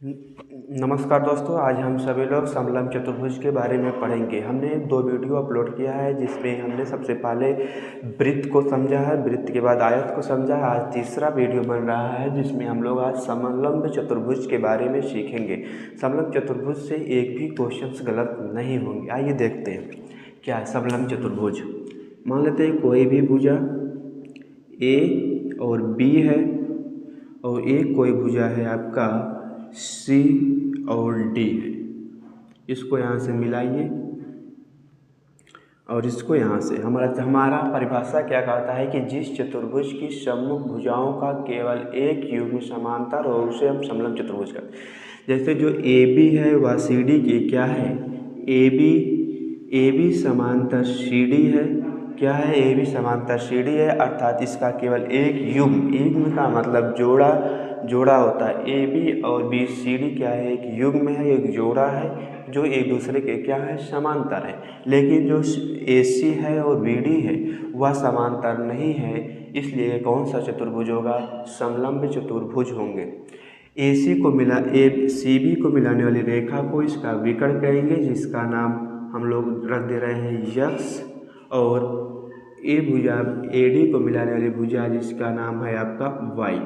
नमस्कार दोस्तों, आज हम सभी लोग समलंब चतुर्भुज के बारे में पढ़ेंगे। हमने 2 वीडियो अपलोड किया है जिसमें हमने सबसे पहले वृत्त को समझा है, वृत्त के बाद आयत को समझा है। आज तीसरा वीडियो बन रहा है जिसमें हम लोग आज समलंब चतुर्भुज के बारे में सीखेंगे। समलंब चतुर्भुज से एक भी क्वेश्चन गलत नहीं होंगे। आइए देखते हैं क्या है समलंब चतुर्भुज। मान लेते हैं कोई भी भुजा ए और बी है और एक कोई भुजा है आपका सी और डी है। इसको यहाँ से मिलाइए और इसको यहाँ से हमारा परिभाषा क्या कहता है कि जिस चतुर्भुज की सम्मुख भुजाओं का केवल एक युग्म समांतर हो उसे हम समलंब चतुर्भुज कहते हैं। जैसे जो ए बी है वह सी डी की क्या है, ए बी समांतर सी डी है। क्या है, ए बी समांतर सी डी है, अर्थात इसका केवल एक युग्म का मतलब जोड़ा होता है। ए बी और बी सी डी क्या है, एक युग्म है, एक जोड़ा है जो एक दूसरे के क्या है, समांतर है। लेकिन जो ए सी है और बी डी है वह समांतर नहीं है, इसलिए कौन सा चतुर्भुज होगा, समलंब चतुर्भुज होंगे। ए सी बी को मिलाने वाली रेखा को इसका विकर्ण कहेंगे, जिसका नाम हम लोग रख दे रहे हैं यक्स। और ए भुजा ए डी को मिलाने वाली भुजा जिसका नाम है आपका वाई।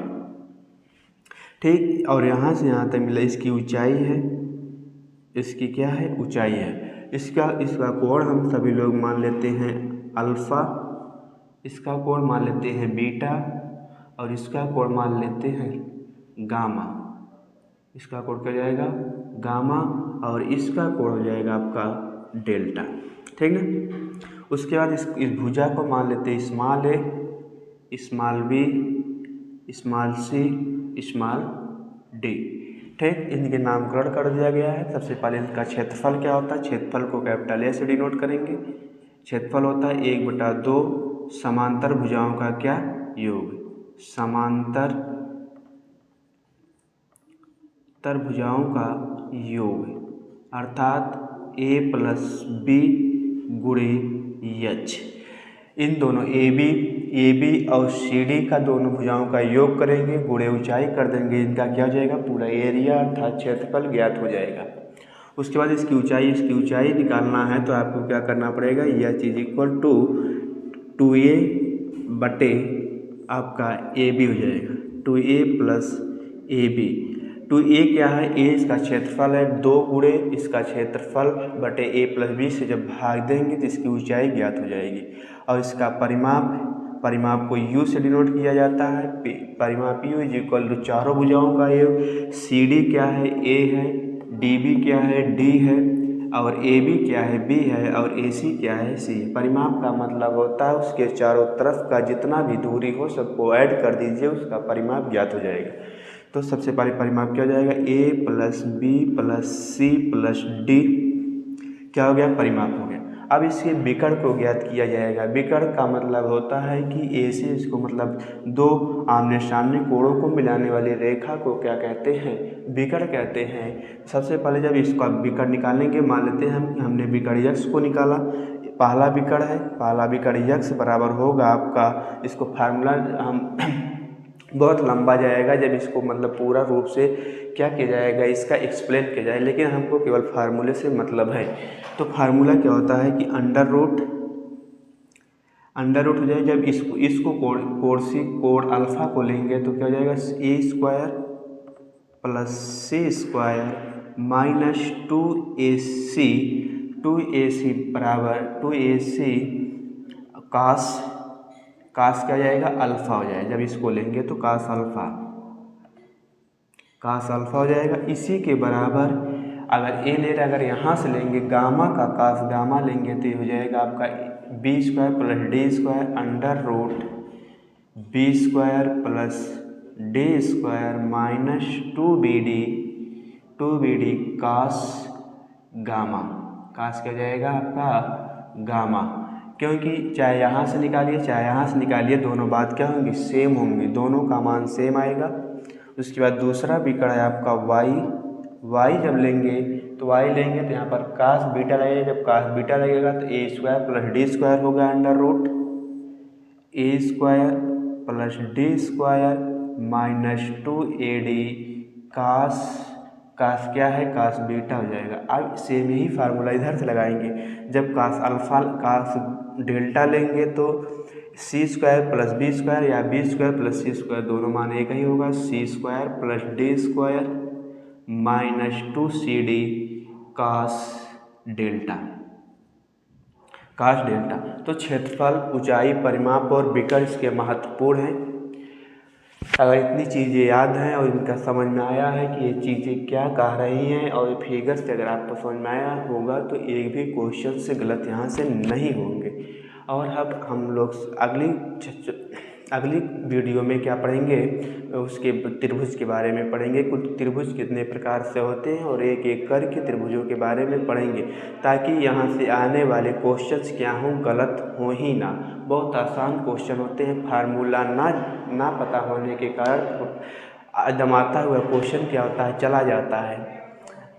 ठीक, और यहाँ से यहाँ तक मिला इसकी ऊंचाई है, इसकी क्या है, ऊंचाई है। इसका कोण हम सभी लोग मान लेते हैं अल्फा, इसका कोण मान लेते हैं बीटा और इसका कोण मान लेते हैं गामा। इसका कोण क्या जाएगा, गामा, और इसका कोण हो जाएगा आपका डेल्टा। ठीक ना। उसके बाद इस भुजा को मान लेते हैं स्मॉल ए, small B, small C, small D. ठीक, इनके नामकरण कर दिया गया है। सबसे पहले इनका क्षेत्रफल क्या होता है, क्षेत्रफल को कैपिटल ए से डिनोट करेंगे। क्षेत्रफल होता है 1/2 समांतर भुजाओं का क्या, योग। समांतर भुजाओं का योग, अर्थात ए प्लस बी गुणे एच। इन दोनों ए बी और सी डी का दोनों भुजाओं का योग करेंगे, गुणे ऊंचाई कर देंगे। इनका क्या हो जाएगा, पूरा एरिया अर्थात क्षेत्रफल ज्ञात हो जाएगा। उसके बाद इसकी ऊंचाई निकालना है तो आपको क्या करना पड़ेगा, यह चीज़ इक्वल टू 2a बटे आपका ए बी हो जाएगा, 2a plus A B. 2a क्या है, ए इसका क्षेत्रफल है, 2 गुणे इसका क्षेत्रफल बटे a प्लस बी से जब भाग देंगे तो इसकी ऊंचाई ज्ञात हो जाएगी। और इसका परिमाप को u से डिनोट किया जाता है। परिमाप u इज इक्वल टू चारों भुजाओं का योग। सी डी क्या है, a है, डी बी क्या है, d है, और ए बी क्या है, b है, और ए सी क्या है, c। परिमाप का मतलब होता है उसके चारों तरफ का जितना भी दूरी हो सबको ऐड कर दीजिए, उसका परिमाप ज्ञात हो जाएगा। तो सबसे पहले परिमाप क्या हो जाएगा, a plus b plus c plus d क्या हो गया, परिमाप हो गया। अब इसके विकर्ण को ज्ञात किया जाएगा। विकर्ण का मतलब होता है कि ए से इसको मतलब 2 आमने सामने कोणों को मिलाने वाली रेखा को क्या कहते हैं, विकर्ण कहते हैं। सबसे पहले जब इसका विकर्ण निकालेंगे, मान लेते हैं हम हमने विकर्ण यक्स को निकाला। पहला विकर्ण है, पहला विकर्ण यक्स बराबर होगा आपका, इसको फार्मूला हम बहुत लंबा जाएगा जब इसको मतलब पूरा रूप से क्या किया जाएगा, इसका एक्सप्लेन किया जाए, लेकिन हमको केवल फार्मूले से मतलब है। तो फार्मूला क्या होता है कि अंडर रूट हो जाए, जब इसको कोण अल्फा को लेंगे तो क्या हो जाएगा, ए square plus c square minus 2ac बराबर 2ac कास क्या जाएगा, अल्फा हो जाएगा। जब इसको लेंगे तो कास अल्फा हो जाएगा। इसी के बराबर अगर ए ले रहे, अगर यहाँ से लेंगे गामा का कास गामा लेंगे तो ये हो जाएगा आपका b square plus d square under root b square plus d square minus 2bd cos gamma. Cos क्या जाएगा आपका, गामा। क्योंकि चाहे यहाँ से निकालिए चाहे यहाँ से निकालिए, दोनों बात क्या होंगी, सेम होंगी, दोनों का मान सेम आएगा। उसके बाद दूसरा विकर्ण है आपका वाई जब लेंगे तो यहाँ पर कास बीटा लगेगा। जब कास बीटा लगेगा तो a square plus d square होगा under root a square plus d square minus 2ad cos cos क्या है, कास बीटा हो जाएगा। अब सेम ही फार्मूला इधर से लगाएंगे, जब कास अल्फा कास डेल्टा लेंगे तो c square plus b square या b square plus c square दोनों मान एक ही होगा, c square plus d square minus 2CD cos delta. Cos delta तो क्षेत्रफल, ऊंचाई, परिमाप और विकर्ण इसके महत्वपूर्ण हैं। अगर इतनी चीज़ें याद हैं और इनका समझ में आया है कि ये चीज़ें क्या कह रही हैं और फिगर से अगर आपको समझ में आया होगा तो एक भी क्वेश्चन से गलत यहाँ से नहीं होंगे। और अब हम लोग अगली वीडियो में क्या पढ़ेंगे, उसके त्रिभुज के बारे में पढ़ेंगे। कुल त्रिभुज कितने प्रकार से होते हैं और एक एक करके त्रिभुजों के बारे में पढ़ेंगे, ताकि यहाँ से आने वाले क्वेश्चंस क्या हों, गलत हों ही ना। बहुत आसान क्वेश्चन होते हैं, फार्मूला ना पता होने के कारण जमाता हुआ क्वेश्चन क्या होता है, चला जाता है।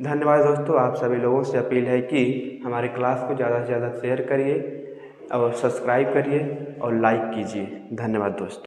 धन्यवाद दोस्तों। आप सभी लोगों से अपील है कि हमारे क्लास को ज़्यादा से ज़्यादा शेयर करिए और सब्सक्राइब करिए और लाइक कीजिए। धन्यवाद दोस्तों।